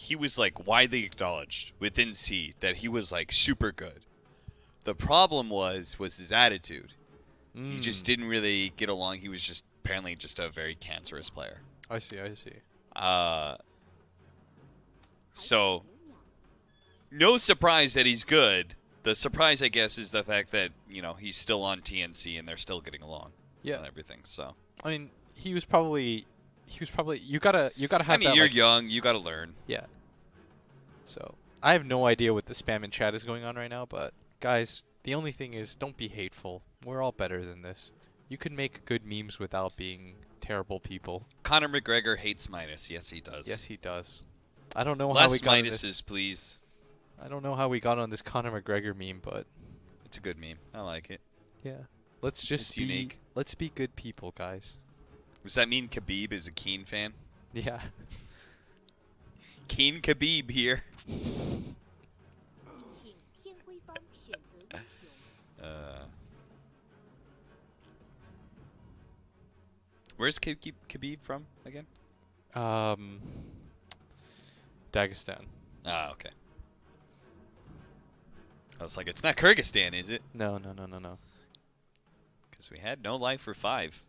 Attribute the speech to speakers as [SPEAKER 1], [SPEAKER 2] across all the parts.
[SPEAKER 1] he was like widely acknowledged within C that he was like super good. The problem was his attitude. He just didn't really get along. He was just apparently just a very cancerous player.
[SPEAKER 2] I see.
[SPEAKER 1] So no surprise that he's good. The surprise, I guess, is the fact that, you know, he's still on TNC and they're still getting along.
[SPEAKER 2] Yeah.
[SPEAKER 1] On everything. So
[SPEAKER 2] I mean, he was probably you gotta have
[SPEAKER 1] I mean,
[SPEAKER 2] that,
[SPEAKER 1] you're
[SPEAKER 2] like,
[SPEAKER 1] young, you gotta learn.
[SPEAKER 2] yeah. So I have no idea what the spam in chat is going on right now, but guys, the only thing is, don't be hateful. We're all better than this. You can make good memes without being terrible people.
[SPEAKER 1] Conor McGregor hates Midas. Yes, he does.
[SPEAKER 2] Yes, he does. I don't know
[SPEAKER 1] Less
[SPEAKER 2] how we got on
[SPEAKER 1] Midases,
[SPEAKER 2] this.
[SPEAKER 1] please.
[SPEAKER 2] I don't know how we got on this Conor McGregor meme, but
[SPEAKER 1] It's a good meme. I like it.
[SPEAKER 2] yeah. Let's just
[SPEAKER 1] It's
[SPEAKER 2] be
[SPEAKER 1] unique.
[SPEAKER 2] Let's be good people, guys.
[SPEAKER 1] Does that mean Khabib is a Keen fan?
[SPEAKER 2] Yeah.
[SPEAKER 1] Keen Khabib here. Where's Khabib from again?
[SPEAKER 2] Dagestan.
[SPEAKER 1] Ah, okay. I was like, it's not Kyrgyzstan, is it?
[SPEAKER 2] No.
[SPEAKER 1] Because we had No Life for 5,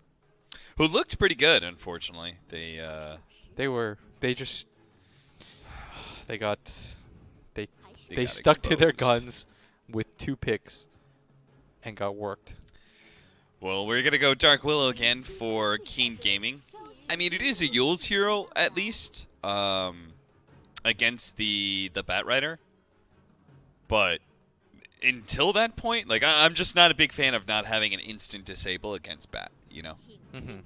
[SPEAKER 1] who looked pretty good. Unfortunately, they got
[SPEAKER 2] stuck to their
[SPEAKER 1] exposed.
[SPEAKER 2] guns with 2 picks and got worked.
[SPEAKER 1] Well, we're gonna go Dark Willow again for Keen Gaming. I mean, it is a Yule's hero at least against the Bat Rider, but until that point, like I'm just not a big fan of not having an instant disable against Bat. You know,
[SPEAKER 2] Mm-hmm.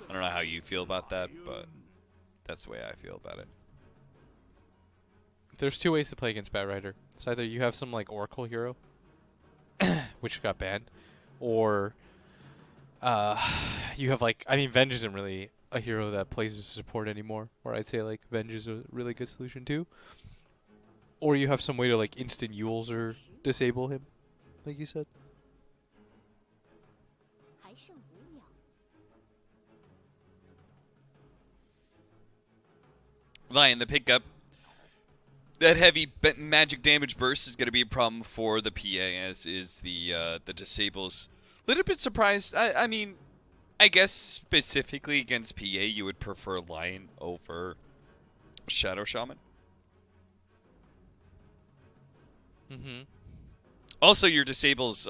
[SPEAKER 1] I don't know how you feel about that, but that's the way I feel about it.
[SPEAKER 2] There's 2 ways to play against Bat Rider. It's either you have some like Oracle hero, which got banned, or you have like, I mean, Venge isn't really a hero that plays as support anymore, or I'd say like Venge is a really good solution too. Or you have some way to like instant Yules or disable him, like you said.
[SPEAKER 1] Lion, the pickup. That heavy magic damage burst is going to be a problem for the PA, as is the disables. Little bit surprised. I mean, I guess specifically against PA, you would prefer Lion over Shadow Shaman.
[SPEAKER 2] Mm-hmm.
[SPEAKER 1] Also, your disables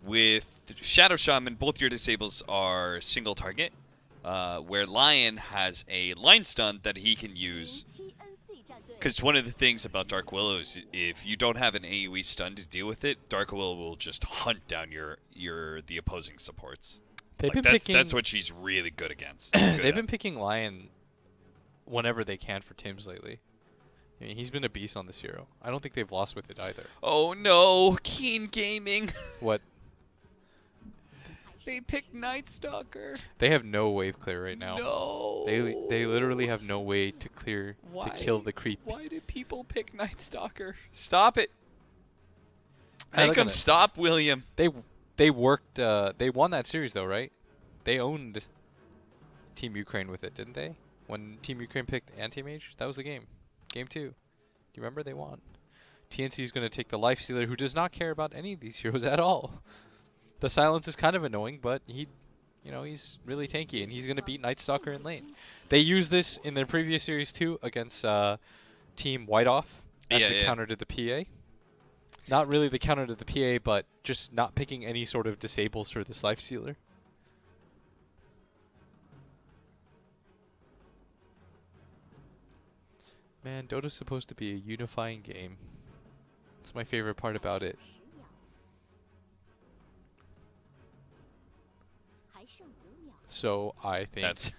[SPEAKER 1] with Shadow Shaman, both your disables are single target, where Lion has a line stun that he can use. Because one of the things about Dark Willow is if you don't have an AoE stun to deal with it, Dark Willow will just hunt down the opposing supports. That's what she's really good against.
[SPEAKER 2] They've been picking Lion whenever they can for Tims lately. I mean, he's been a beast on this hero. I don't think they've lost with it either.
[SPEAKER 1] Oh no, Keen Gaming.
[SPEAKER 2] What?
[SPEAKER 1] They picked Night Stalker.
[SPEAKER 2] They have no wave clear right now.
[SPEAKER 1] No.
[SPEAKER 2] They literally have no way to clear to kill the creep.
[SPEAKER 1] Why do people pick Night Stalker? Stop it.
[SPEAKER 2] Hey,
[SPEAKER 1] Make them stop, William.
[SPEAKER 2] They worked. They won that series though, right? They owned Team Ukraine with it, didn't they? When Team Ukraine picked Anti-Mage, that was the game. Game 2. Do you remember? They won. TNC is going to take the Life Stealer, who does not care about any of these heroes at all. The silence is kind of annoying, but he's really tanky, and he's going to beat Night Stalker in lane. They used this in their previous series too against Team White Off as the counter to the PA. Not really the counter to the PA, but just not picking any sort of disables for this Life Stealer. Man, Dota's supposed to be a unifying game. That's my favorite part about it. So I think
[SPEAKER 1] That's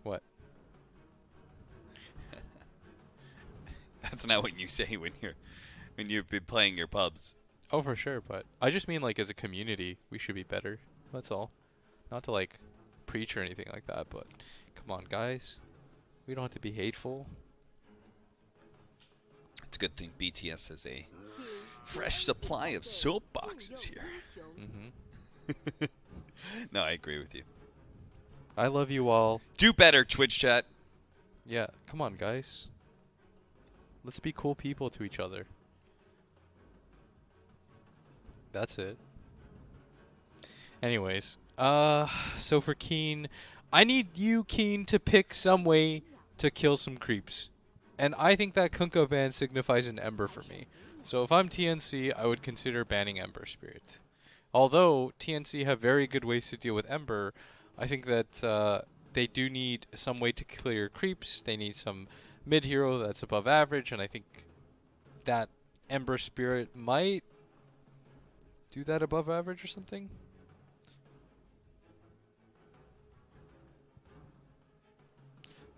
[SPEAKER 2] what?
[SPEAKER 1] That's not what you say when you've been playing your pubs.
[SPEAKER 2] Oh, for sure, but I just mean like as a community, we should be better. That's all. Not to like preach or anything like that, but come on, guys. We don't have to be hateful.
[SPEAKER 1] It's a good thing BTS has a fresh supply of soapboxes here.
[SPEAKER 2] Mm-hmm.
[SPEAKER 1] No, I agree with you.
[SPEAKER 2] I love you all.
[SPEAKER 1] Do better, Twitch chat.
[SPEAKER 2] Yeah, come on, guys. Let's be cool people to each other. That's it. Anyways, so for Keen, I need you, Keen, to pick some way to kill some creeps. And I think that Kunkka ban signifies an Ember for me. So if I'm TNC, I would consider banning Ember Spirit. Although TNC have very good ways to deal with Ember, I think that they do need some way to clear creeps. They need some mid hero that's above average, and I think that Ember Spirit might do that above average or something.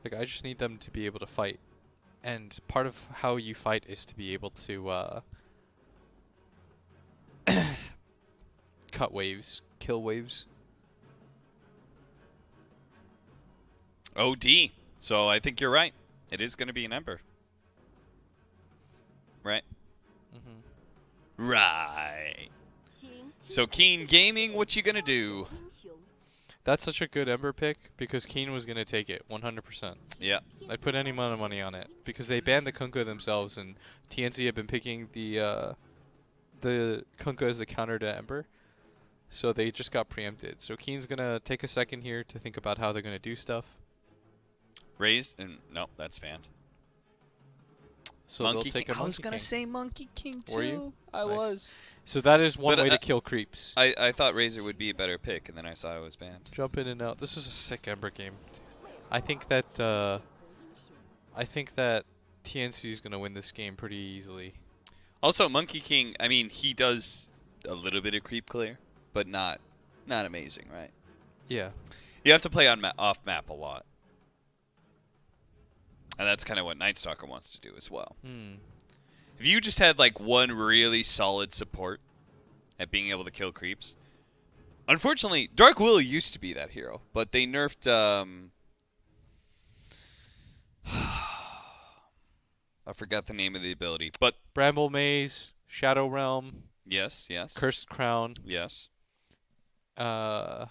[SPEAKER 2] Like, I just need them to be able to fight. And part of how you fight is to be able to cut waves, kill waves.
[SPEAKER 1] OD. So I think you're right. It is going to be an Ember. Right?
[SPEAKER 2] Mm-hmm.
[SPEAKER 1] Right. So Keen Gaming, what you going to do?
[SPEAKER 2] That's such a good Ember pick because Keen was going to take it 100%.
[SPEAKER 1] Yeah.
[SPEAKER 2] I'd put any amount of money on it because they banned the Kunkka themselves, and TNC have been picking the Kunkka as the counter to Ember. So they just got preempted. So Keen's going to take a second here to think about how they're going to do stuff.
[SPEAKER 1] Raised? And no, that's banned.
[SPEAKER 2] So
[SPEAKER 1] Monkey
[SPEAKER 2] they'll take
[SPEAKER 1] King.
[SPEAKER 2] a
[SPEAKER 1] I was
[SPEAKER 2] Monkey
[SPEAKER 1] going to
[SPEAKER 2] King.
[SPEAKER 1] say Monkey King too.
[SPEAKER 2] Were you?
[SPEAKER 1] I
[SPEAKER 2] Nice.
[SPEAKER 1] was.
[SPEAKER 2] So that is one
[SPEAKER 1] But,
[SPEAKER 2] way to kill creeps.
[SPEAKER 1] I thought Razor would be a better pick, and then I saw it was banned.
[SPEAKER 2] Jump in and out. This is a sick Ember game. I think that TNC is gonna win this game pretty easily.
[SPEAKER 1] Also, Monkey King, I mean, he does a little bit of creep clear, but not amazing, right?
[SPEAKER 2] Yeah.
[SPEAKER 1] You have to play on off map a lot. And that's kind of what Night Stalker wants to do as well. If you just had like one really solid support at being able to kill creeps. Unfortunately, Dark Willow used to be that hero, but they nerfed I forgot the name of the ability, but
[SPEAKER 2] Bramble Maze, Shadow Realm,
[SPEAKER 1] yes.
[SPEAKER 2] Cursed Crown,
[SPEAKER 1] Yes.
[SPEAKER 2] and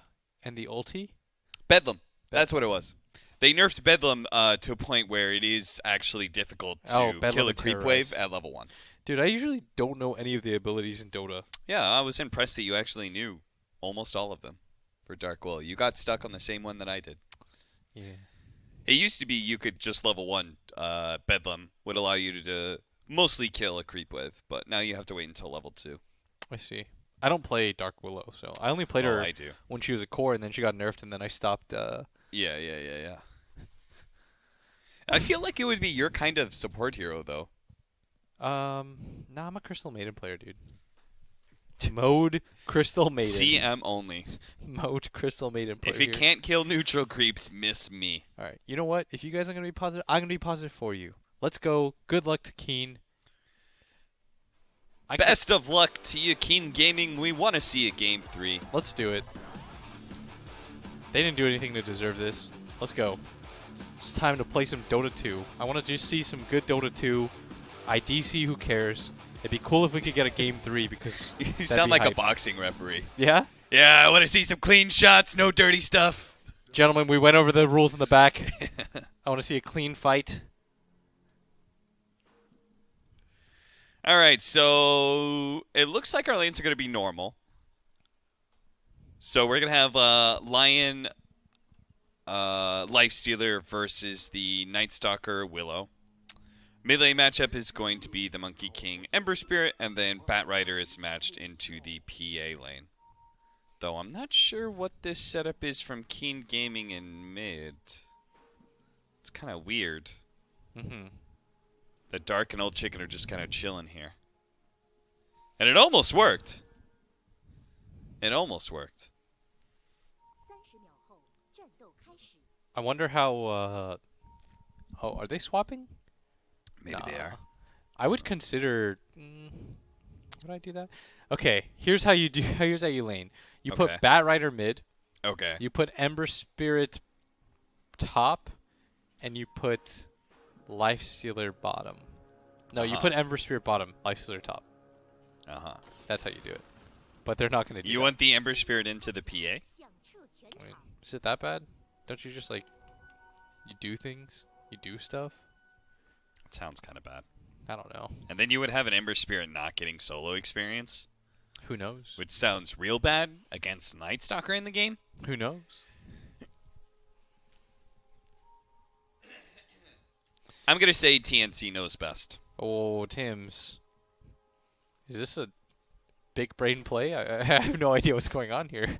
[SPEAKER 2] the ulti?
[SPEAKER 1] Bedlam. That's what it was. They nerfed Bedlam to a point where it is actually difficult to kill a creep wave at level 1.
[SPEAKER 2] Dude, I usually don't know any of the abilities in Dota.
[SPEAKER 1] Yeah, I was impressed that you actually knew almost all of them for Dark Willow. You got stuck on the same one that I did.
[SPEAKER 2] Yeah.
[SPEAKER 1] It used to be you could just level 1 Bedlam would allow you to mostly kill a creep wave, but now you have to wait until level 2.
[SPEAKER 2] I see. I don't play Dark Willow, so I only played her
[SPEAKER 1] I do.
[SPEAKER 2] when she was a core, and then she got nerfed, and then I stopped.
[SPEAKER 1] Yeah. I feel like it would be your kind of support hero, though.
[SPEAKER 2] Nah, I'm a Crystal Maiden player, dude. Mode Crystal Maiden.
[SPEAKER 1] CM only.
[SPEAKER 2] Mode Crystal Maiden player.
[SPEAKER 1] If it can't kill neutral creeps, miss me.
[SPEAKER 2] All right. You know what? If you guys are gonna be positive, I'm gonna be positive for you. Let's go. Good luck to Keen.
[SPEAKER 1] Best of luck to you, Keen Gaming. We want to see a game 3.
[SPEAKER 2] Let's do it. They didn't do anything to deserve this. Let's go. It's time to play some Dota 2. I want to just see some good Dota 2. IDC, who cares? It'd be cool if we could get a game 3 because
[SPEAKER 1] You sound like a boxing referee.
[SPEAKER 2] Yeah?
[SPEAKER 1] Yeah, I want to see some clean shots, no dirty stuff.
[SPEAKER 2] Gentlemen, we went over the rules in the back. I want to see a clean fight.
[SPEAKER 1] All right, so it looks like our lanes are going to be normal. So we're going to have Lion Lifestealer versus the Night Stalker Willow. Melee matchup is going to be the Monkey King Ember Spirit, and then Bat Rider is matched into the PA lane. Though I'm not sure what this setup is from Keen Gaming in mid. It's kind of weird.
[SPEAKER 2] Mm-hmm.
[SPEAKER 1] The Dark and Old Chicken are just kind of chilling here. And it almost worked. It almost worked.
[SPEAKER 2] I wonder how. Oh, are they swapping?
[SPEAKER 1] Maybe they are.
[SPEAKER 2] I would consider. Would I do that? Okay, here's how you do. Here's how you lane. You put Bat Rider mid.
[SPEAKER 1] Okay.
[SPEAKER 2] You put Ember Spirit top, and you put Lifestealer bottom. No, you put Ember Spirit bottom, Lifestealer top. That's how you do it. But they're not going to do that.
[SPEAKER 1] You want the Ember Spirit into the PA?
[SPEAKER 2] I mean, is it that bad? Don't you just, like, you do things? You do stuff?
[SPEAKER 1] It sounds kind of bad.
[SPEAKER 2] I don't know.
[SPEAKER 1] And then you would have an Ember Spirit not getting solo experience,
[SPEAKER 2] Who knows?
[SPEAKER 1] which sounds real bad against Night Stalker in the game.
[SPEAKER 2] Who knows?
[SPEAKER 1] I'm going to say TNC knows best.
[SPEAKER 2] Oh, Tim's. Is this a big brain play? I have no idea what's going on here.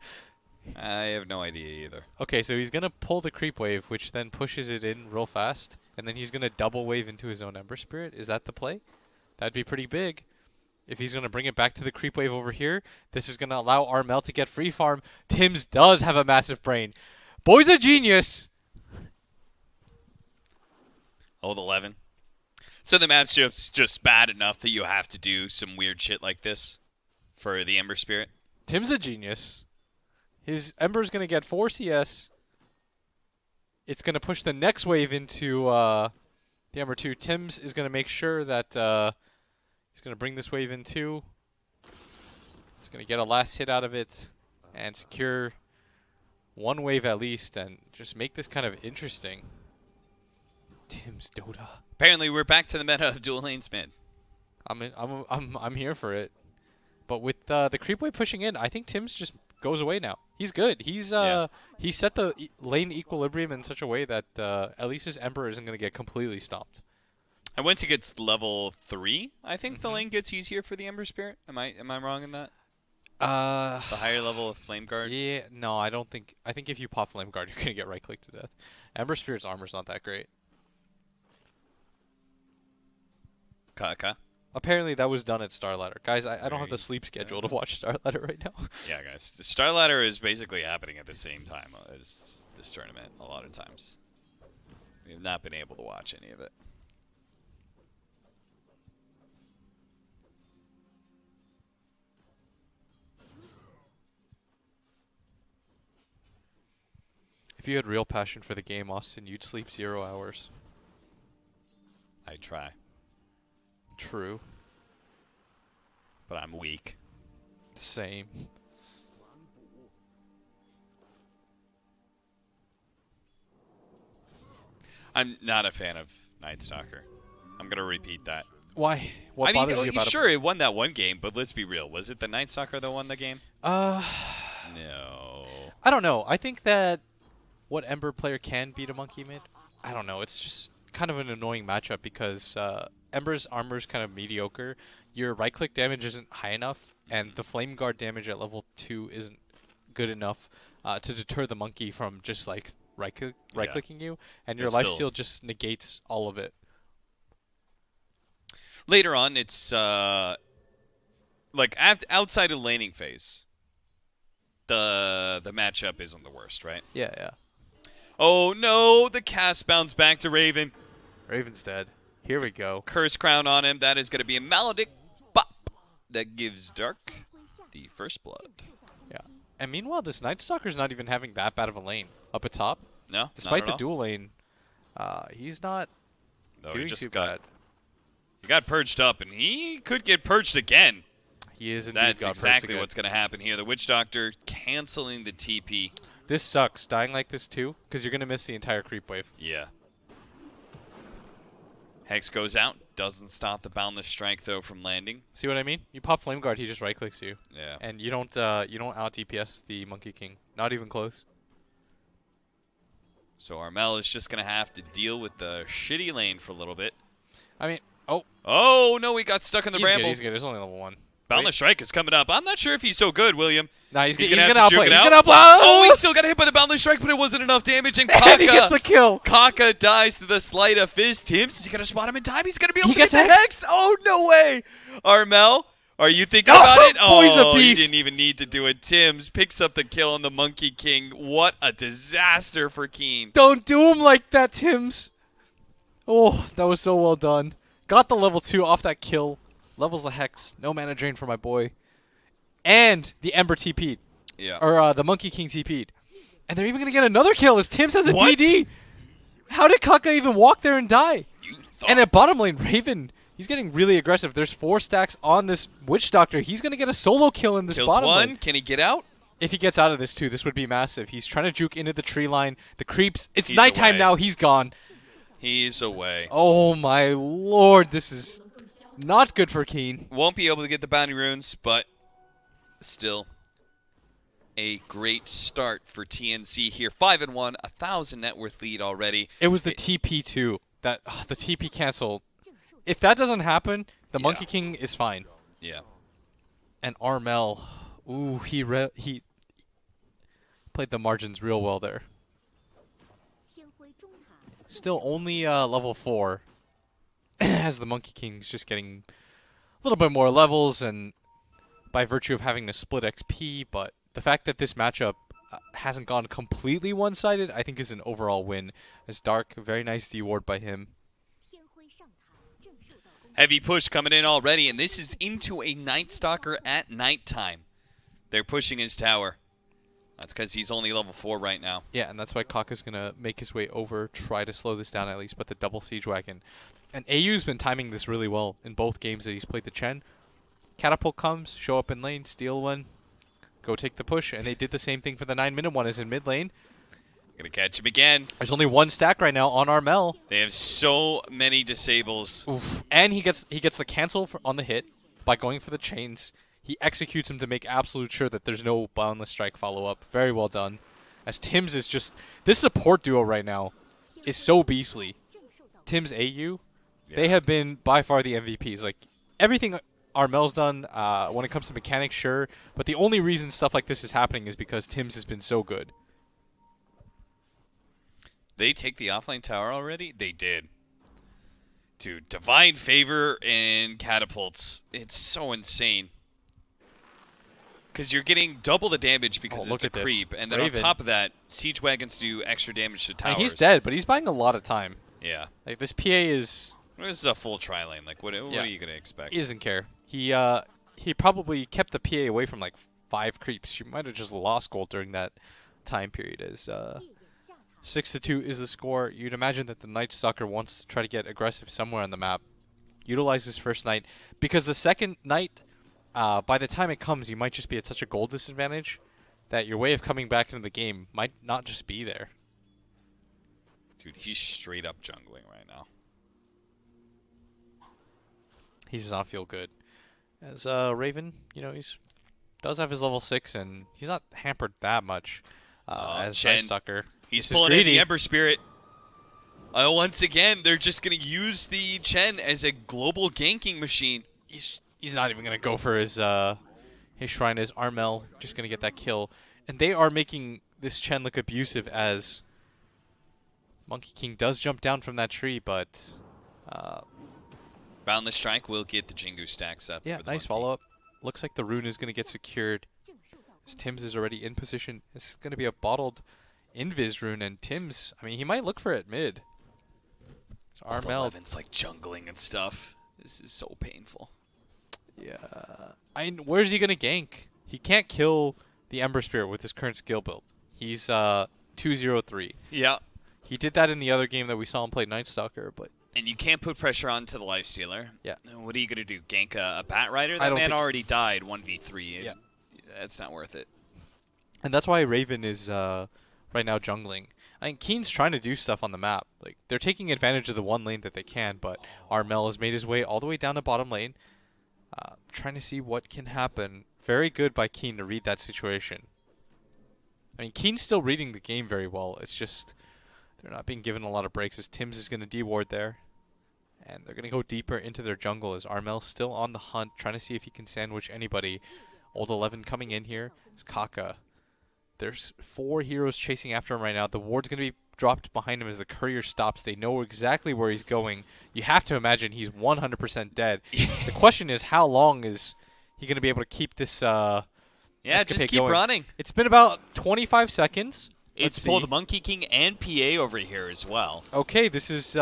[SPEAKER 1] I have no idea either.
[SPEAKER 2] Okay, so he's going to pull the creep wave, which then pushes it in real fast, and then he's going to double wave into his own Ember Spirit. Is that the play? That'd be pretty big. If he's going to bring it back to the creep wave over here, this is going to allow Armel to get free farm. Tim's does have a massive brain. Boy's a genius!
[SPEAKER 1] Old 11. So the matchup's just bad enough that you have to do some weird shit like this for the Ember Spirit?
[SPEAKER 2] Tim's a genius. His Ember's going to get 4 CS. It's going to push the next wave into the Ember 2. Tim's is going to make sure that he's going to bring this wave in too. He's going to get a last hit out of it and secure one wave at least and just make this kind of interesting. Tim's Dota.
[SPEAKER 1] Apparently, we're back to the meta of dual lanes mid.
[SPEAKER 2] I'm here for it. But with the creep wave pushing in, I think Tim's just goes away now. He's good. He's he set the lane equilibrium in such a way that at least his Emperor isn't going to get completely stomped.
[SPEAKER 1] And once he gets level 3, I think the lane gets easier for the Ember Spirit. Am I wrong in that? The higher level of Flame Guard?
[SPEAKER 2] Yeah, no, I don't think. I think if you pop Flame Guard, you're going to get right-clicked to death. Ember Spirit's armor's not that great.
[SPEAKER 1] Kaka.
[SPEAKER 2] Apparently that was done at Star Ladder. Guys, I don't have the sleep schedule to watch Star Ladder right now.
[SPEAKER 1] Yeah, guys. The Star Ladder is basically happening at the same time as this tournament a lot of times. We have not been able to watch any of it.
[SPEAKER 2] If you had real passion for the game, Austin, you'd sleep 0 hours.
[SPEAKER 1] I try,
[SPEAKER 2] True.
[SPEAKER 1] but I'm weak.
[SPEAKER 2] Same.
[SPEAKER 1] I'm not a fan of Night Stalker. I'm going to repeat that.
[SPEAKER 2] Why? What bothers you about
[SPEAKER 1] sure, it won that one game, but let's be real. Was it the Night Stalker that won the game?
[SPEAKER 2] No. I don't know. I think that what Ember player can beat a Monkey mid? I don't know. It's just kind of an annoying matchup because Ember's armor is kind of mediocre. Your right-click damage isn't high enough, and the Flame Guard damage at level 2 isn't good enough to deter the Monkey from just like right-clicking you, and your lifesteal just negates all of it.
[SPEAKER 1] Later on, it's like outside of laning phase, the matchup isn't the worst, right?
[SPEAKER 2] Yeah, yeah.
[SPEAKER 1] Oh no, the cast bounced back to Raven.
[SPEAKER 2] Raven's dead. Here we go.
[SPEAKER 1] Curse crown on him. That is going to be a Maledict Bop. That gives Dark the first blood.
[SPEAKER 2] Yeah. And meanwhile, this Night Stalker's not even having that bad of a lane up at top.
[SPEAKER 1] No,
[SPEAKER 2] Despite
[SPEAKER 1] not
[SPEAKER 2] the
[SPEAKER 1] at all.
[SPEAKER 2] dual lane, he's not doing too bad.
[SPEAKER 1] He got purged up, and he could get purged again.
[SPEAKER 2] He is indeed
[SPEAKER 1] That's
[SPEAKER 2] got purged
[SPEAKER 1] exactly
[SPEAKER 2] again.
[SPEAKER 1] what's going to happen here. The Witch Doctor canceling the TP.
[SPEAKER 2] This sucks, dying like this too, because you're going to miss the entire creep wave.
[SPEAKER 1] Yeah. Hex goes out. Doesn't stop the Boundless Strike, though, from landing.
[SPEAKER 2] See what I mean? You pop Flame Guard, he just right-clicks you.
[SPEAKER 1] Yeah.
[SPEAKER 2] And you don't out-DPS the Monkey King. Not even close.
[SPEAKER 1] So Armel is just going to have to deal with the shitty lane for a little bit.
[SPEAKER 2] I mean, oh.
[SPEAKER 1] Oh, no, he got stuck in the bramble.
[SPEAKER 2] He's good. He's only level 1.
[SPEAKER 1] Boundless Strike is coming up. I'm not sure if he's so good, William.
[SPEAKER 2] Nah, he's
[SPEAKER 1] gonna
[SPEAKER 2] gonna
[SPEAKER 1] have to juke
[SPEAKER 2] outplay.
[SPEAKER 1] it
[SPEAKER 2] He's
[SPEAKER 1] out.
[SPEAKER 2] gonna outplay.
[SPEAKER 1] Oh, he still got hit by the Boundless Strike, but it wasn't enough damage. And
[SPEAKER 2] And he gets the kill.
[SPEAKER 1] Kaka dies to the Sleight of Fist. Tim's, is he going to spot him in time? He's going to be able
[SPEAKER 2] He
[SPEAKER 1] to get
[SPEAKER 2] gets
[SPEAKER 1] the Hex. Oh, no way. Armel, are you thinking about it?
[SPEAKER 2] Boy's a
[SPEAKER 1] Oh, he
[SPEAKER 2] beast.
[SPEAKER 1] didn't even need to do it. Tim's picks up the kill on the Monkey King. What a disaster for Keen.
[SPEAKER 2] Don't do him like that, Tims. Oh, that was so well done. Got the level 2 off that kill. Levels the Hex. No mana drain for my boy. And the Ember TP'd.
[SPEAKER 1] Yeah.
[SPEAKER 2] Or the Monkey King TP'd. And they're even going to get another kill as Tims has a
[SPEAKER 1] What?
[SPEAKER 2] DD. How did Kaka even walk there and die?
[SPEAKER 1] You
[SPEAKER 2] And at bottom lane, Raven, he's getting really aggressive. There's 4 stacks on this Witch Doctor. He's going to get a solo kill in this
[SPEAKER 1] kills
[SPEAKER 2] bottom
[SPEAKER 1] one.
[SPEAKER 2] lane.
[SPEAKER 1] Can he get out?
[SPEAKER 2] If he gets out of this too, this would be massive. He's trying to juke into the tree line. The creeps. It's
[SPEAKER 1] He's
[SPEAKER 2] nighttime
[SPEAKER 1] away.
[SPEAKER 2] now. He's gone.
[SPEAKER 1] He's away.
[SPEAKER 2] Oh my lord, this is not good for Keen.
[SPEAKER 1] Won't be able to get the bounty runes, but still a great start for TNC here. 5-1, 1,000 net worth lead already.
[SPEAKER 2] It was the TP too. That the TP canceled. If that doesn't happen, the Monkey King is fine.
[SPEAKER 1] Yeah.
[SPEAKER 2] And Armel, ooh, he played the margins real well there. Still only level 4, as the Monkey King's just getting a little bit more levels, and by virtue of having to split XP, but the fact that this matchup hasn't gone completely one-sided, I think is an overall win. As Dark, very nice D-ward by him.
[SPEAKER 1] Heavy push coming in already, and this is into a Night Stalker at nighttime. They're pushing his tower. That's because he's only level 4 right now.
[SPEAKER 2] Yeah, and that's why Kaka's going to make his way over, try to slow this down at least, but the double Siege Wagon. And AU's been timing this really well in both games that he's played the Chen. Catapult comes, show up in lane, steal one, go take the push, and they did the same thing for the 9-minute one as in mid lane.
[SPEAKER 1] Gonna catch him again.
[SPEAKER 2] There's only one stack right now on Armel.
[SPEAKER 1] They have so many disables.
[SPEAKER 2] Oof. And he gets the cancel on the hit by going for the chains. He executes him to make absolute sure that there's no boundless strike follow-up. Very well done. As Tim's is just... This support duo right now is so beastly. Tim's AU, they have been by far the MVPs. Like, everything Armel's done when it comes to mechanics, sure. But the only reason stuff like this is happening is because Tim's has been so good.
[SPEAKER 1] They take the offlane tower already? They did. Dude, Divine Favor and Catapults. It's so insane. Because you're getting double the damage because it's a creep. And then Raven, on top of that, Siege Wagons do extra damage to towers.
[SPEAKER 2] I mean, he's dead, but he's buying a lot of time.
[SPEAKER 1] Yeah.
[SPEAKER 2] Like, this PA is...
[SPEAKER 1] This is a full tri-lane. Like, what are you going to expect?
[SPEAKER 2] He doesn't care. He probably kept the PA away from, like, 5 creeps. You might have just lost gold during that time period as... 6-2 is the score. You'd imagine that the Night Stalker wants to try to get aggressive somewhere on the map. Utilize his first Night. Because the second Night, by the time it comes, you might just be at such a gold disadvantage that your way of coming back into the game might not just be there.
[SPEAKER 1] Dude, he's straight up jungling right now.
[SPEAKER 2] He does not feel good. As Raven, you know, does have his level 6, and he's not hampered that much as Night Stalker.
[SPEAKER 1] He's pulling in the Ember Spirit. Once again, they're just going to use the Chen as a global ganking machine.
[SPEAKER 2] He's not even going to go for his shrine as Armel, just going to get that kill. And they are making this Chen look abusive as Monkey King does jump down from that tree, but...
[SPEAKER 1] Boundless Strike will get the Jingu stacks up.
[SPEAKER 2] Yeah, nice follow-up. Looks like the rune is going to get secured. As Tim's is already in position. This is going to be a bottled Invis rune, and Tim's, I mean, he might look for it mid. So Armel...
[SPEAKER 1] Eleven's like jungling and stuff. This is so painful.
[SPEAKER 2] Yeah. Where's he going to gank? He can't kill the Ember Spirit with his current skill build. He's 203.
[SPEAKER 1] Yeah.
[SPEAKER 2] He did that in the other game that we saw him play Night Stalker, but...
[SPEAKER 1] And you can't put pressure onto the Lifestealer.
[SPEAKER 2] Yeah.
[SPEAKER 1] What are you going to do? Gank a Bat Rider? That man already died 1v3.
[SPEAKER 2] Yeah.
[SPEAKER 1] That's not worth it.
[SPEAKER 2] And that's why Raven is right now jungling. I mean, Keen's trying to do stuff on the map. Like, they're taking advantage of the one lane that they can, but Armel has made his way all the way down to bottom lane, trying to see what can happen. Very good by Keen to read that situation. I mean, Keen's still reading the game very well. It's just they're not being given a lot of breaks as Tim's is going to D-ward there. And they're going to go deeper into their jungle as Armel's still on the hunt, trying to see if he can sandwich anybody. Old 11 coming in here is Kaka. There's 4 heroes chasing after him right now. The ward's going to be dropped behind him as the courier stops. They know exactly where he's going. You have to imagine he's 100% dead. The question is, how long is he going to be able to keep this
[SPEAKER 1] just keep
[SPEAKER 2] going?
[SPEAKER 1] running.
[SPEAKER 2] It's been about 25 seconds.
[SPEAKER 1] It's both Monkey King and PA over here as well.
[SPEAKER 2] Okay, this is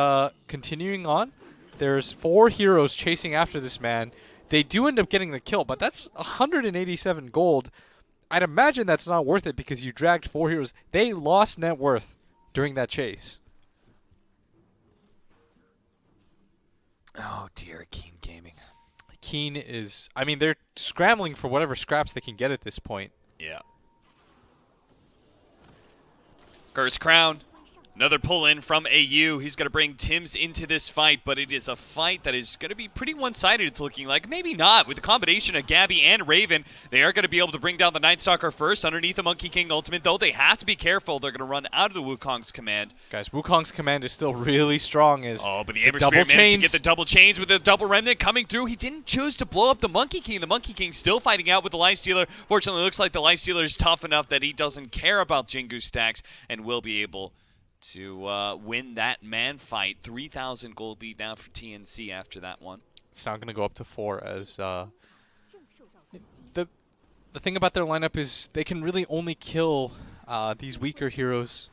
[SPEAKER 2] continuing on. There's 4 heroes chasing after this man. They do end up getting the kill, but that's 187 gold. I'd imagine that's not worth it because you dragged 4 heroes. They lost net worth during that chase.
[SPEAKER 1] Oh dear, Keen Gaming.
[SPEAKER 2] Keen is... I mean, they're scrambling for whatever scraps they can get at this point.
[SPEAKER 1] Yeah. Curse Crown. Another pull-in from AU. He's going to bring Tims into this fight, but it is a fight that is going to be pretty one-sided, it's looking like. Maybe not. With the combination of Gabby and Raven, they are going to be able to bring down the Night Stalker first underneath the Monkey King ultimate, though they have to be careful. They're going to run out of the Wukong's command.
[SPEAKER 2] Guys, Wukong's command is still really strong.
[SPEAKER 1] But the Amber Spirit managed to get the double chains with the double remnant coming through. He didn't choose to blow up the Monkey King. The Monkey King still fighting out with the Lifestealer. Fortunately, it looks like the Lifestealer is tough enough that he doesn't care about Jingu stacks and will be able to win that man fight. 3,000 gold lead now for TNC after that one.
[SPEAKER 2] It's now going to go up to 4 as the thing about their lineup is they can really only kill these weaker heroes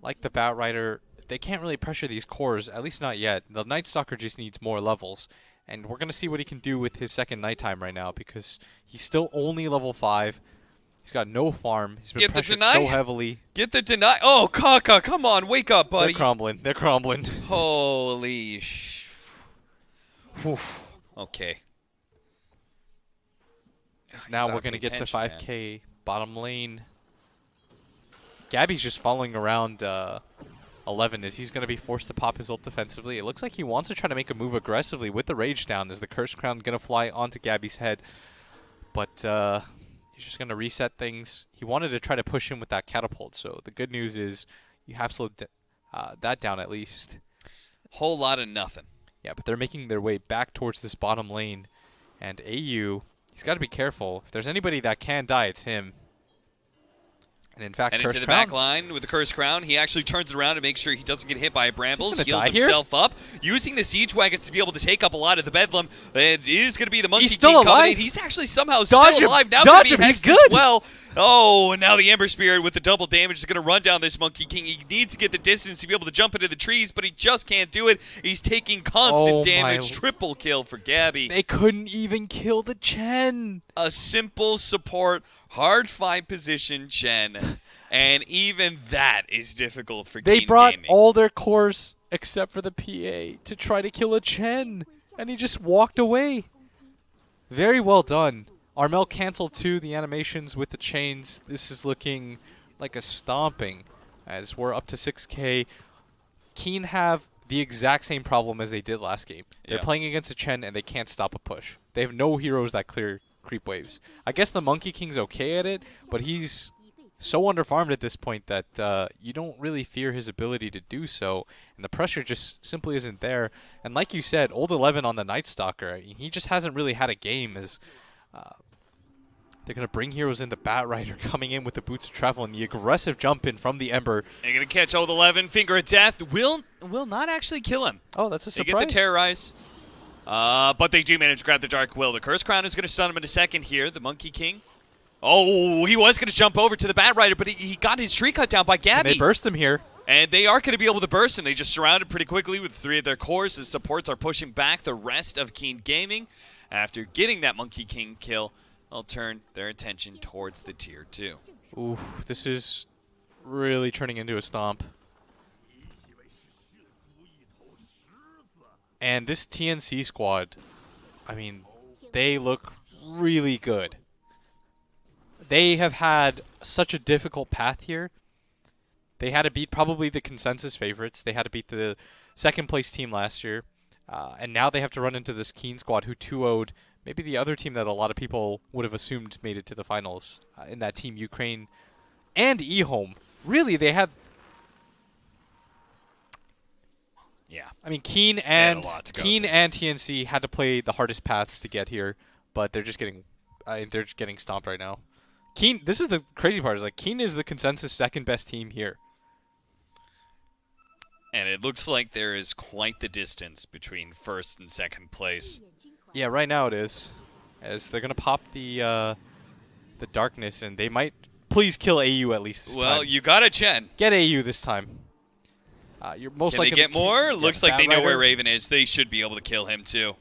[SPEAKER 2] like the Batrider. They can't really pressure these cores, at least not yet. The Night Stalker just needs more levels, and we're going to see what he can do with his second nighttime right now because he's still only level 5. He's got no farm. He's been pressured so heavily.
[SPEAKER 1] Get the deny. Oh, Kaka, come on, wake up, buddy.
[SPEAKER 2] They're crumbling. They're crumbling.
[SPEAKER 1] Holy Okay.
[SPEAKER 2] So now we're going to get to 5k man. Bottom lane. Gabby's just following around 11 as he's going to be forced to pop his ult defensively. It looks like he wants to try to make a move aggressively with the Rage down as the Curse Crown going to fly onto Gabby's head. But he's just going to reset things. He wanted to try to push him with that catapult, so the good news is you have slowed that down at least.
[SPEAKER 1] Whole lot of nothing.
[SPEAKER 2] Yeah, but they're making their way back towards this bottom lane, and AU, he's got to be careful. If there's anybody that can die, it's him. And in fact,
[SPEAKER 1] into the back line with the Curse Crown. He actually turns it around to make sure he doesn't get hit by a Brambles. Heals himself up, using the Siege Wagons to be able to take up a lot of the Bedlam. And it is going to be the Monkey King coming in. He's actually somehow still alive. Now
[SPEAKER 2] Dodge him, he's good.
[SPEAKER 1] Well. Oh, and now the Ember Spirit with the double damage is going to run down this Monkey King. He needs to get the distance to be able to jump into the trees, but he just can't do it. He's taking constant damage. Triple kill for Gabby.
[SPEAKER 2] They couldn't even kill the Chen.
[SPEAKER 1] A simple support, hard fight position Chen. And even that is difficult for
[SPEAKER 2] They
[SPEAKER 1] Keen
[SPEAKER 2] brought
[SPEAKER 1] Gaming.
[SPEAKER 2] all their cores except for the PA to try to kill a Chen, and he just walked away. Very well done. Armel canceled too the animations with the chains. This is looking like a stomping as we're up to 6k. Keen have the exact same problem as they did last game. They're playing against a Chen and they can't stop a push. They have no heroes that clear creep waves. I guess the Monkey King's okay at it, but he's so underfarmed at this point that you don't really fear his ability to do so, and the pressure just simply isn't there. And like you said, Old 11 on the Night Stalker, he just hasn't really had a game as they're going to bring heroes in. The Batrider coming in with the Boots of Travel and the aggressive jump in from the Ember.
[SPEAKER 1] They're going to catch Old 11, Finger of Death. Will not actually kill him.
[SPEAKER 2] Oh, that's a surprise.
[SPEAKER 1] They get the Terrorize. But they do manage to grab the Dark Will. The Curse Crown is going to stun him in a second here. The Monkey King. Oh, he was going to jump over to the Batrider, but he got his tree cut down by Gabby.
[SPEAKER 2] And they burst him here.
[SPEAKER 1] And they are going to be able to burst him. They just surrounded pretty quickly with 3 of their cores. The supports are pushing back the rest of Keen Gaming. After getting that Monkey King kill, they'll turn their attention towards the Tier 2.
[SPEAKER 2] Ooh, this is really turning into a stomp. And this TNC squad, I mean, they look really good. They have had such a difficult path here. They had to beat probably the consensus favorites. They had to beat the second place team last year. And now they have to run into this Keen squad who 2-0'd maybe the other team that a lot of people would have assumed made it to the finals in that Team Ukraine and eHome. Really, they had...
[SPEAKER 1] Yeah.
[SPEAKER 2] I mean, Keen and TNC had to play the hardest paths to get here, but they're just getting stomped right now. Keen, this is the crazy part, is like Keen is the consensus second best team here.
[SPEAKER 1] And it looks like there is quite the distance between first and second place.
[SPEAKER 2] Yeah, right now it is. As they're going to pop the darkness, and they might please kill AU at least this time.
[SPEAKER 1] Well, you got a Chen.
[SPEAKER 2] Get AU this time. You're most likely
[SPEAKER 1] Can they get more? Looks like they know where
[SPEAKER 2] Batrider.
[SPEAKER 1] Raven is. They should be able to kill him too.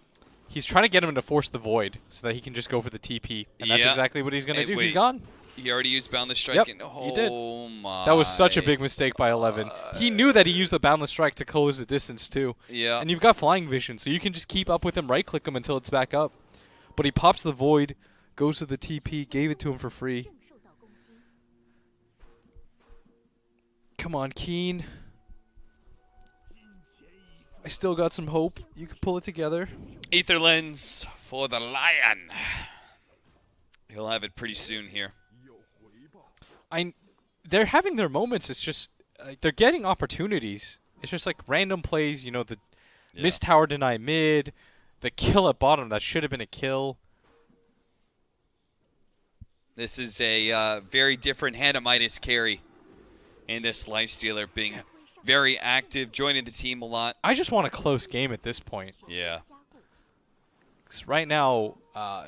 [SPEAKER 2] He's trying to get him to force the void so that he can just go for the TP. And that's exactly what he's going to do.
[SPEAKER 1] Wait.
[SPEAKER 2] He's gone.
[SPEAKER 1] He already used Boundless Strike.
[SPEAKER 2] Yep,
[SPEAKER 1] he
[SPEAKER 2] did.
[SPEAKER 1] Oh my.
[SPEAKER 2] That was such a big mistake by 11. He knew that he used the Boundless Strike to close the distance too.
[SPEAKER 1] Yeah.
[SPEAKER 2] And you've got Flying Vision, so you can just keep up with him, right-click him until it's back up. But he pops the void, goes to the TP, gave it to him for free. Come on, Keen. I still got some hope. You can pull it together.
[SPEAKER 1] Aether Lens for the Lion. He'll have it pretty soon here.
[SPEAKER 2] They're having their moments. It's just they're getting opportunities. It's just like random plays. You know, the missed tower deny mid, the kill at bottom that should have been a kill.
[SPEAKER 1] This is a very different Hannah Midas carry. And this Lifestealer being very active, joining the team a lot.
[SPEAKER 2] I just want a close game at this point.
[SPEAKER 1] Yeah.
[SPEAKER 2] 'Cause right now,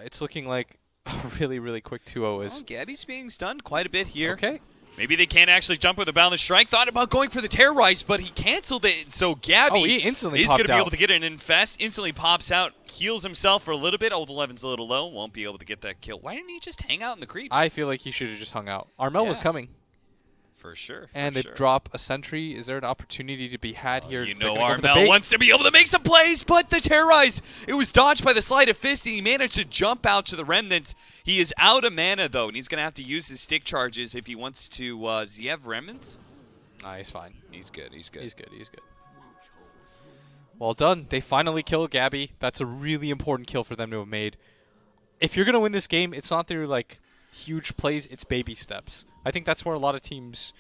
[SPEAKER 2] it's looking like a really, really quick 2-0 is.
[SPEAKER 1] Well, Gabby's being stunned quite a bit here.
[SPEAKER 2] Okay.
[SPEAKER 1] Maybe they can't actually jump with a boundless strike. Thought about going for the terrorize, but he canceled it. So Gabby
[SPEAKER 2] he instantly
[SPEAKER 1] is going to be
[SPEAKER 2] popped
[SPEAKER 1] able to get an infest. Instantly pops out, heals himself for a little bit. Old 11's a little low. Won't be able to get that kill. Why didn't he just hang out in the creeps?
[SPEAKER 2] I feel like he should have just hung out. Armel was coming.
[SPEAKER 1] For sure.
[SPEAKER 2] And they drop a sentry. Is there an opportunity to be had here?
[SPEAKER 1] You know Armel wants to be able to make some plays, but the terrorize, it was dodged by the sleight of fist, and he managed to jump out to the remnant. He is out of mana, though, and he's going to have to use his stick charges if he wants to. Does he have remnants?
[SPEAKER 2] Nah, he's fine.
[SPEAKER 1] He's good. He's good.
[SPEAKER 2] He's good. He's good. Well done. They finally kill Gabby. That's a really important kill for them to have made. If you're going to win this game, it's not through, like, huge plays. It's baby steps. I think that's where a lot of teams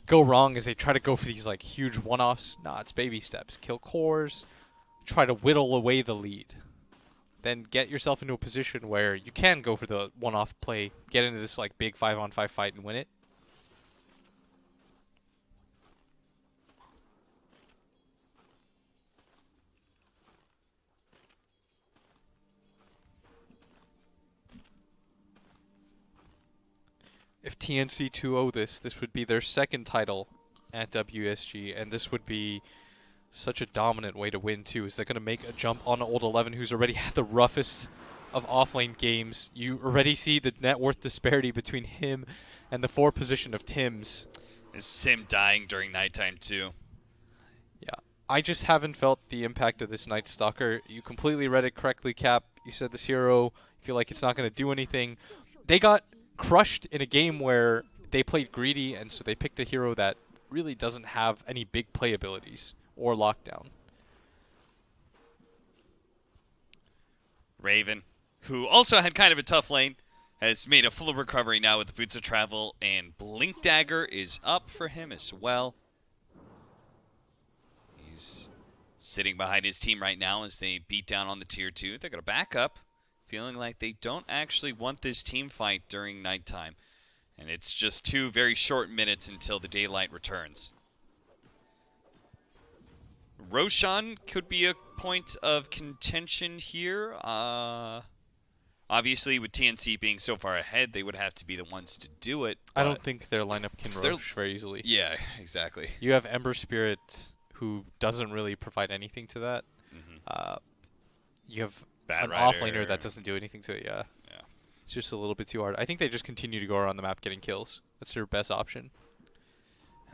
[SPEAKER 2] go wrong is they try to go for these, like, huge one-offs. Nah, it's baby steps. Kill cores. Try to whittle away the lead. Then get yourself into a position where you can go for the one-off play, get into this, like, big 5-on-5 fight and win it. If TNC 2-0 this would be their second title at WESG, and this would be such a dominant way to win, too. Is they're going to make a jump on Old 11, who's already had the roughest of offlane games. You already see the net worth disparity between him and the 4 position of Tim's.
[SPEAKER 1] Is him dying during nighttime, too.
[SPEAKER 2] Yeah. I just haven't felt the impact of this Night Stalker. You completely read it correctly, Cap. You said this hero, you feel like it's not going to do anything. They got crushed in a game where they played greedy, and so they picked a hero that really doesn't have any big play abilities or lockdown.
[SPEAKER 1] Raven, who also had kind of a tough lane, has made a full recovery now with the Boots of Travel, and Blink Dagger is up for him as well. He's sitting behind his team right now as they beat down on the tier 2. They're going to back up, feeling like they don't actually want this team fight during nighttime. And it's just 2 very short minutes until the daylight returns. Roshan could be a point of contention here. Obviously, with TNC being so far ahead, they would have to be the ones to do it.
[SPEAKER 2] I don't think their lineup can Rosh very easily.
[SPEAKER 1] Yeah, exactly.
[SPEAKER 2] You have Ember Spirit, who doesn't really provide anything to that. You have an offlaner that doesn't do anything to it, yeah. It's just a little bit too hard. I think they just continue to go around the map getting kills. That's their best option.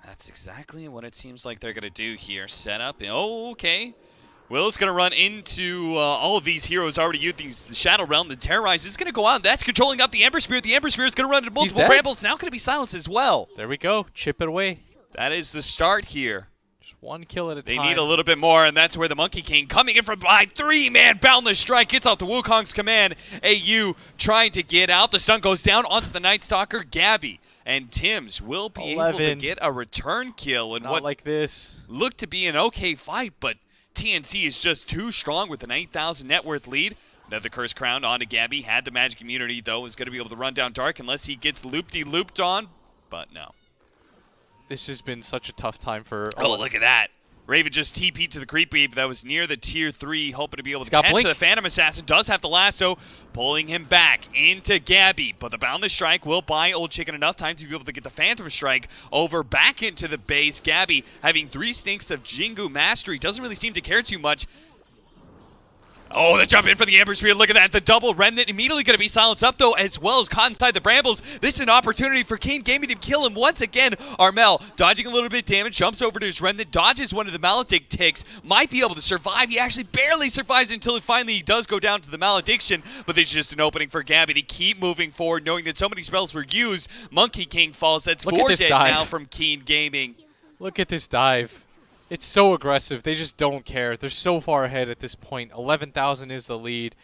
[SPEAKER 1] That's exactly what it seems like they're going to do here. Set up. Oh, okay. Will's going to run into all of these heroes already using the Shadow Realm. The Terrorize is going to go out. That's controlling up the Ember Spirit. The Ember Spirit is going to run into multiple Brambles. Now going to be silenced as well.
[SPEAKER 2] There we go. Chip it away.
[SPEAKER 1] That is the start here.
[SPEAKER 2] Just 1 kill at a time.
[SPEAKER 1] They need a little bit more, and that's where the Monkey King coming in from behind. 3-man boundless strike gets off the Wukong's command. AU trying to get out. The stun goes down onto the Night Stalker. Gabby and Tim's will be able to get a return kill in what
[SPEAKER 2] like this
[SPEAKER 1] looked to be an okay fight, but TNC is just too strong with an 8,000 net worth lead. Another Curse Crown onto Gabby. Had the magic immunity, though. Is going to be able to run down Dark unless he gets looped on, but no.
[SPEAKER 2] This has been such a tough time for...
[SPEAKER 1] Oh, look at that. Raven just TP'd to the creep weave that was near the tier 3, hoping to be able to catch the Phantom Assassin. Does have the lasso, pulling him back into Gabby. But the Boundless Strike will buy Old Chicken enough time to be able to get the Phantom Strike over back into the base. Gabby having 3 stinks of Jingu Mastery. Doesn't really seem to care too much. Oh, the jump in for the Ember Spirit. Look at that. The double Remnant immediately going to be silenced up, though, as well as caught inside the Brambles. This is an opportunity for King Gaming to kill him once again. Armel dodging a little bit of damage, jumps over to his Remnant, dodges one of the Maledict ticks, might be able to survive. He actually barely survives until finally he does go down to the Malediction, but there's just an opening for Gabby to keep moving forward, knowing that so many spells were used. Monkey King falls. That's 4 dead now from Keen Gaming.
[SPEAKER 2] Look at this dive. It's so aggressive. They just don't care. They're so far ahead at this point. 11,000 is the lead.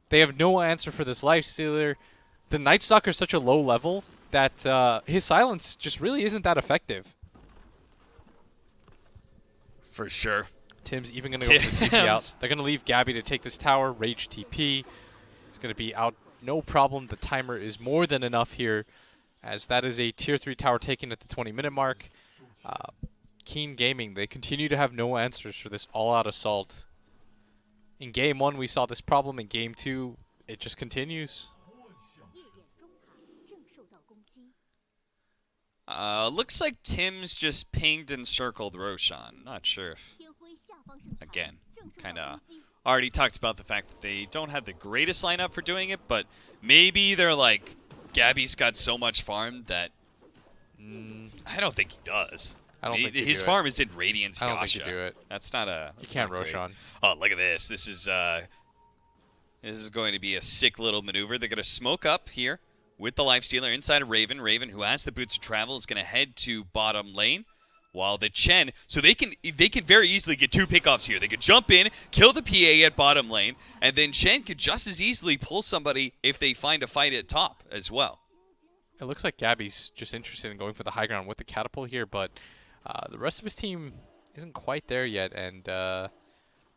[SPEAKER 2] They have no answer for this Lifestealer. The Night Stalker is such a low level that his silence just really isn't that effective.
[SPEAKER 1] For sure.
[SPEAKER 2] Tim's even going to go for the TP out. They're going to leave Gabby to take this tower. Rage TP. It's going to be out. No problem. The timer is more than enough here, as that is a tier 3 tower taken at the 20-minute mark. Keen Gaming, they continue to have no answers for this all-out assault. In Game 1, we saw this problem. In Game 2, it just continues.
[SPEAKER 1] Looks like Tim's just pinged and circled Roshan. Not sure if... Again, kind of already talked about the fact that they don't have the greatest lineup for doing it, but maybe they're like, Gabby's got so much farm that... I don't think he does.
[SPEAKER 2] I don't think
[SPEAKER 1] his farm is in Radiance Yasha.
[SPEAKER 2] I don't think you do it.
[SPEAKER 1] That's not a...
[SPEAKER 2] You can't Roshan.
[SPEAKER 1] Oh, look at this. This is going to be a sick little maneuver. They're going to smoke up here with the Lifestealer inside of Raven. Raven, who has the boots of travel, is going to head to bottom lane. While the Chen, so they can very easily get 2 pickoffs here. They could jump in, kill the PA at bottom lane, and then Chen could just as easily pull somebody if they find a fight at top as well.
[SPEAKER 2] It looks like Gabby's just interested in going for the high ground with the catapult here, but the rest of his team isn't quite there yet, and we're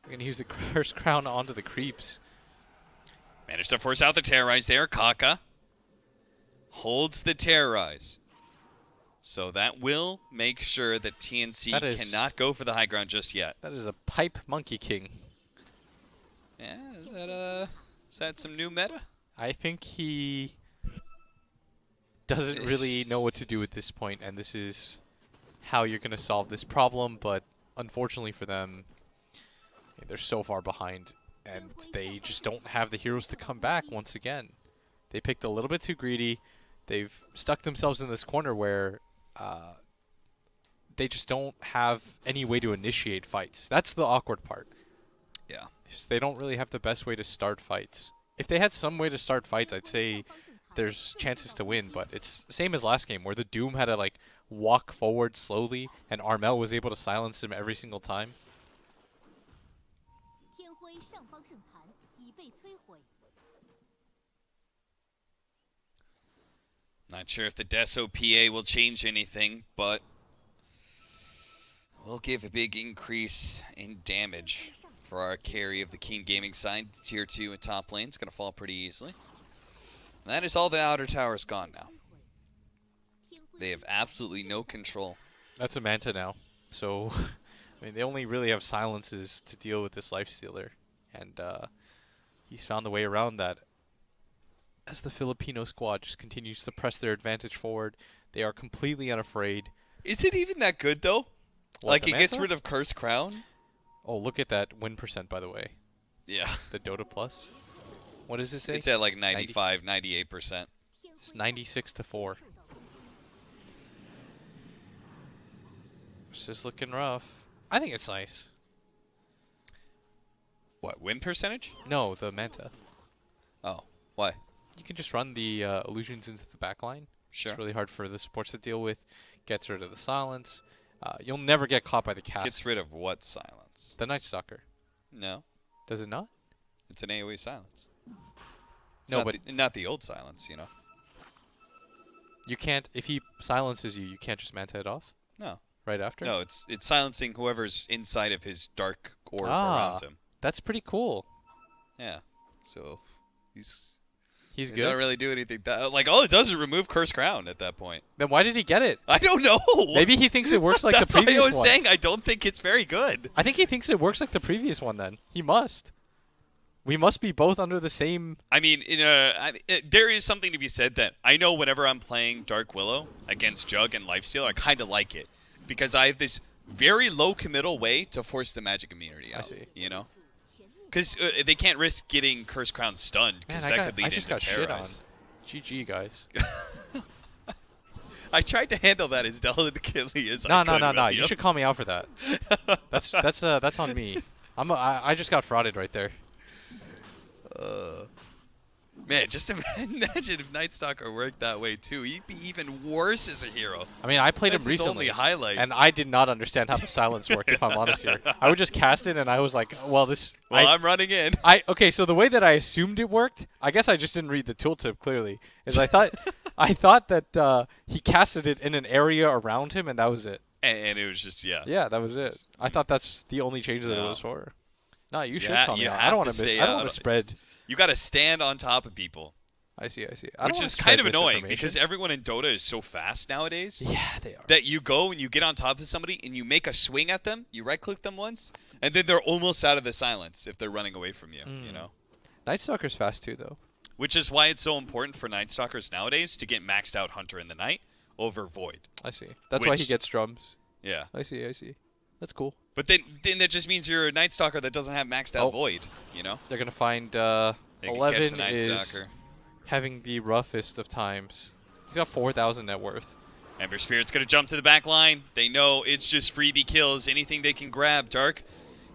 [SPEAKER 2] going to use the Curse Crown onto the creeps.
[SPEAKER 1] Managed to force out the Terrorize there. Kaka holds the Terrorize. So that will make sure that TNC cannot go for the high ground just yet.
[SPEAKER 2] That is a pipe Monkey King.
[SPEAKER 1] Yeah, is that some new meta?
[SPEAKER 2] I think he doesn't really know what to do at this point, and this is how you're going to solve this problem, but unfortunately for them, they're so far behind, and they just don't have the heroes to come back once again. They picked a little bit too greedy. They've stuck themselves in this corner where they just don't have any way to initiate fights. That's the awkward part.
[SPEAKER 1] Yeah.
[SPEAKER 2] They don't really have the best way to start fights. If they had some way to start fights, I'd say there's chances to win, but it's the same as last game where the Doom had to like walk forward slowly and Armel was able to silence him every single time.
[SPEAKER 1] Not sure if the Deso PA will change anything, but will give a big increase in damage for our carry of the Keen Gaming side. Tier 2 and top lane is going to fall pretty easily. And that is all the outer towers gone now. They have absolutely no control.
[SPEAKER 2] That's a Manta now. So, I mean, they only really have silences to deal with this Lifestealer. And he's found a way around that. As the Filipino squad just continues to press their advantage forward, they are completely unafraid.
[SPEAKER 1] Is it even that good, though?
[SPEAKER 2] What,
[SPEAKER 1] like, he gets rid of Curse Crown?
[SPEAKER 2] Oh, look at that win percent, by the way.
[SPEAKER 1] Yeah.
[SPEAKER 2] The Dota Plus. What does it say?
[SPEAKER 1] It's at like 95, 98%.
[SPEAKER 2] It's 96-4. This is looking rough. I think it's nice.
[SPEAKER 1] What, win percentage?
[SPEAKER 2] No, the Manta.
[SPEAKER 1] Oh, why?
[SPEAKER 2] You can just run the illusions into the backline.
[SPEAKER 1] Sure.
[SPEAKER 2] It's really hard for the supports to deal with. Gets rid of the silence. You'll never get caught by the cast.
[SPEAKER 1] Gets rid of what silence?
[SPEAKER 2] The Night Stalker.
[SPEAKER 1] No.
[SPEAKER 2] Does it not?
[SPEAKER 1] It's an AoE silence. It's
[SPEAKER 2] no, but
[SPEAKER 1] not the old silence, you know.
[SPEAKER 2] You can't. If he silences you, you can't just Manta it off.
[SPEAKER 1] No.
[SPEAKER 2] Right after.
[SPEAKER 1] No, it's silencing whoever's inside of his dark orb around him.
[SPEAKER 2] That's pretty cool.
[SPEAKER 1] Yeah. So he's
[SPEAKER 2] good.
[SPEAKER 1] Doesn't really do anything. Like all it does is remove Curse Crown at that point.
[SPEAKER 2] Then why did he get it?
[SPEAKER 1] I don't know.
[SPEAKER 2] Maybe he thinks it works like the previous one.
[SPEAKER 1] That's why I was saying I don't think it's very good.
[SPEAKER 2] I think he thinks it works like the previous one. Then he must. We must be both under the same.
[SPEAKER 1] I mean, there is something to be said that I know whenever I'm playing Dark Willow against Jug and Lifesteal, I kind of like it because I have this very low committal way to force the magic immunity out. I see. You know. Because they can't risk getting Curse Crown stunned, because that could lead into Terrorize.
[SPEAKER 2] GG, guys.
[SPEAKER 1] I tried to handle that as delicately as I could.
[SPEAKER 2] No. You should call me out for that. That's on me. I just got frauded right there.
[SPEAKER 1] Man, just imagine if Night Stalker worked that way too. He'd be even worse as a hero.
[SPEAKER 2] I mean, I played
[SPEAKER 1] That's
[SPEAKER 2] him
[SPEAKER 1] his
[SPEAKER 2] recently,
[SPEAKER 1] only highlight.
[SPEAKER 2] and I did not understand how the silence worked. If I'm honest here, I would just cast it, and I was like, "Well, this."
[SPEAKER 1] Well, I'm running in.
[SPEAKER 2] Okay, so the way that I assumed it worked, I guess I just didn't read the tooltip clearly. Is I thought that he casted it in an area around him, and that was it.
[SPEAKER 1] And it was just, yeah.
[SPEAKER 2] Yeah, that was it. I thought that's the only change that it
[SPEAKER 1] No.
[SPEAKER 2] was for. No, you should
[SPEAKER 1] Yeah,
[SPEAKER 2] call me
[SPEAKER 1] you
[SPEAKER 2] out.
[SPEAKER 1] have
[SPEAKER 2] I don't
[SPEAKER 1] to
[SPEAKER 2] want to.
[SPEAKER 1] stay
[SPEAKER 2] I don't
[SPEAKER 1] out
[SPEAKER 2] want
[SPEAKER 1] of-
[SPEAKER 2] to spread.
[SPEAKER 1] You got to stand on top of people.
[SPEAKER 2] I see. I
[SPEAKER 1] Which
[SPEAKER 2] don't
[SPEAKER 1] is
[SPEAKER 2] wanna
[SPEAKER 1] kind of
[SPEAKER 2] spread
[SPEAKER 1] annoying
[SPEAKER 2] misinformation.
[SPEAKER 1] because everyone in Dota is so fast nowadays
[SPEAKER 2] Yeah, they are.
[SPEAKER 1] that you go and you get on top of somebody and you make a swing at them, you right-click them once, and then they're almost out of the silence if they're running away from you, you know?
[SPEAKER 2] Night Stalker's fast too, though.
[SPEAKER 1] Which is why it's so important for Night Stalkers nowadays to get maxed out Hunter in the night over Void.
[SPEAKER 2] I see. That's why he
[SPEAKER 1] Which-
[SPEAKER 2] gets drums.
[SPEAKER 1] Yeah.
[SPEAKER 2] I see. That's cool.
[SPEAKER 1] But then that just means you're a Night Stalker that doesn't have maxed out
[SPEAKER 2] Oh.
[SPEAKER 1] Void, you know?
[SPEAKER 2] They're gonna find
[SPEAKER 1] They can catch
[SPEAKER 2] 11
[SPEAKER 1] the Night
[SPEAKER 2] is
[SPEAKER 1] Stalker.
[SPEAKER 2] having the roughest of times. He's got 4,000 net worth.
[SPEAKER 1] Ember Spirit's going to jump to the back line. They know it's just freebie kills. Anything they can grab. Dark,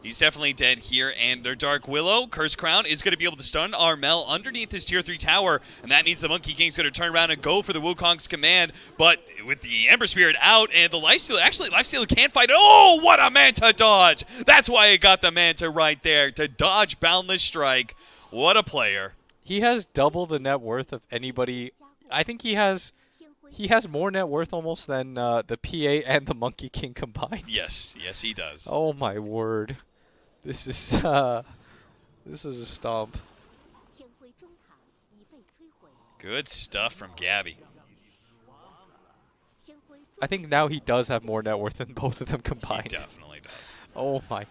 [SPEAKER 1] he's definitely dead here. And their Dark Willow, Curse Crown, is going to be able to stun Armel underneath his Tier 3 tower. And that means the Monkey King's going to turn around and go for the Wukong's command. But with the Ember Spirit out and the Lifestealer, actually, Lifestealer can't fight it. Oh, what a Manta dodge. That's why it got the Manta right there to dodge Boundless Strike. What a player.
[SPEAKER 2] He has double the net worth of anybody. I think he has more net worth almost than the PA and the Monkey King combined.
[SPEAKER 1] Yes, he does.
[SPEAKER 2] Oh my word. This is a stomp.
[SPEAKER 1] Good stuff from Gabby.
[SPEAKER 2] I think now he does have more net worth than both of them
[SPEAKER 1] He
[SPEAKER 2] combined.
[SPEAKER 1] definitely does.
[SPEAKER 2] Oh my.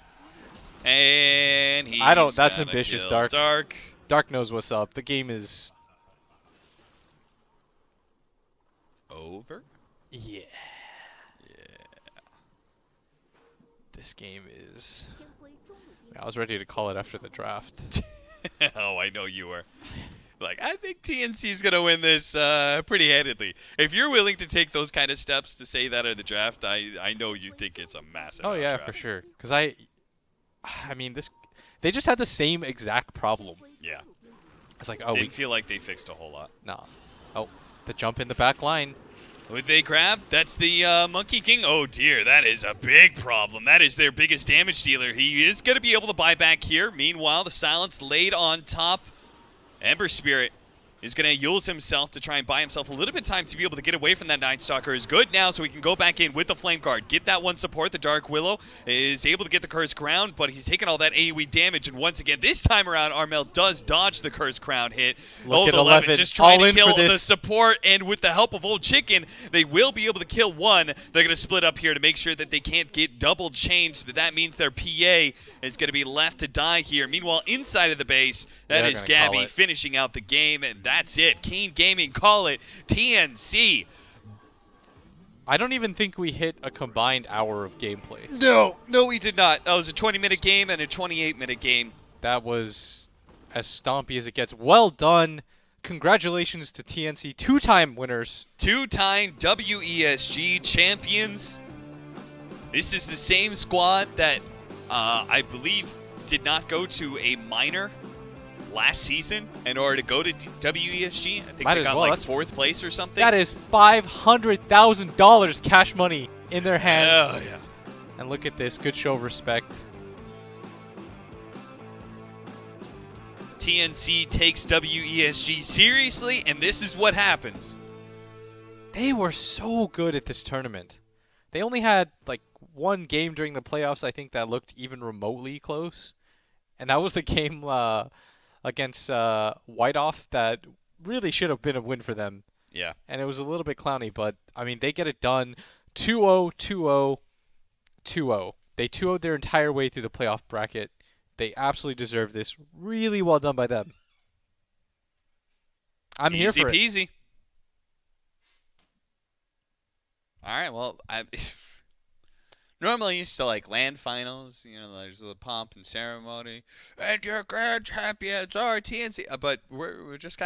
[SPEAKER 1] And he's
[SPEAKER 2] That's
[SPEAKER 1] gonna
[SPEAKER 2] ambitious,
[SPEAKER 1] kill
[SPEAKER 2] Dark. Dark knows what's up. The game is
[SPEAKER 1] over.
[SPEAKER 2] yeah. This game is I was ready to call it after the draft.
[SPEAKER 1] Oh, I know you were. Like, I think TNC's going to win this pretty handedly. If you're willing to take those kind of steps to say that at the draft, I know you think it's a massive
[SPEAKER 2] Oh yeah,
[SPEAKER 1] draft.
[SPEAKER 2] for sure. Cuz I mean they just had the same exact problem.
[SPEAKER 1] Yeah.
[SPEAKER 2] It's like, oh,
[SPEAKER 1] Didn't feel like they fixed a whole lot.
[SPEAKER 2] no. Oh, the jump in the back line.
[SPEAKER 1] Would they grab? That's the Monkey King. Oh, dear. That is a big problem. That is their biggest damage dealer. He is going to be able to buy back here. Meanwhile, the silence laid on top. Ember Spirit is going to use himself to try and buy himself a little bit of time to be able to get away from that Night Stalker. Is good now, so he can go back in with the Flame Guard. Get that one support. The Dark Willow is able to get the Curse Crown, but he's taking all that AoE damage. And once again, this time around, Armel does dodge the Curse Crown hit.
[SPEAKER 2] Look at
[SPEAKER 1] 11
[SPEAKER 2] 11,
[SPEAKER 1] just trying
[SPEAKER 2] all
[SPEAKER 1] to
[SPEAKER 2] in
[SPEAKER 1] kill
[SPEAKER 2] for this.
[SPEAKER 1] the support, and with the help of Old Chicken, they will be able to kill one. They're going to split up here to make sure that they can't get double changed, but that means their PA is going to be left to die here. Meanwhile, inside of the base, that
[SPEAKER 2] They're
[SPEAKER 1] is
[SPEAKER 2] gonna call
[SPEAKER 1] Gabby
[SPEAKER 2] it.
[SPEAKER 1] finishing out the game, and that's it. Keen Gaming call it TNC.
[SPEAKER 2] I don't even think we hit a combined hour of gameplay.
[SPEAKER 1] No, we did not. That was a 20-minute game and a 28-minute game.
[SPEAKER 2] That was as stompy as it gets. Well done. Congratulations to TNC, two-time winners.
[SPEAKER 1] Two-time WESG champions. This is the same squad that I believe did not go to a minor last season in order to go to WESG. I think
[SPEAKER 2] Might
[SPEAKER 1] they
[SPEAKER 2] as
[SPEAKER 1] got
[SPEAKER 2] well.
[SPEAKER 1] like
[SPEAKER 2] That's-
[SPEAKER 1] 4th place or something.
[SPEAKER 2] That is $500,000 cash money in their hands.
[SPEAKER 1] Oh, yeah.
[SPEAKER 2] And look at this. Good show of respect.
[SPEAKER 1] TNC takes WESG seriously, and this is what happens.
[SPEAKER 2] They were so good at this tournament. They only had like one game during the playoffs, I think, that looked even remotely close. And that was the game against Whiteoff that really should have been a win for them.
[SPEAKER 1] Yeah.
[SPEAKER 2] And it was a little bit clowny, but, I mean, they get it done. 2-0, 2-0, 2-0. They 2-0'd their entire way through the playoff bracket. They absolutely deserve this. Really well done by them. I'm here for it.
[SPEAKER 1] Easy peasy. All right, well, normally used to like land finals, you know, there's the pomp and ceremony, and your grand champions are TNC, but we're just kind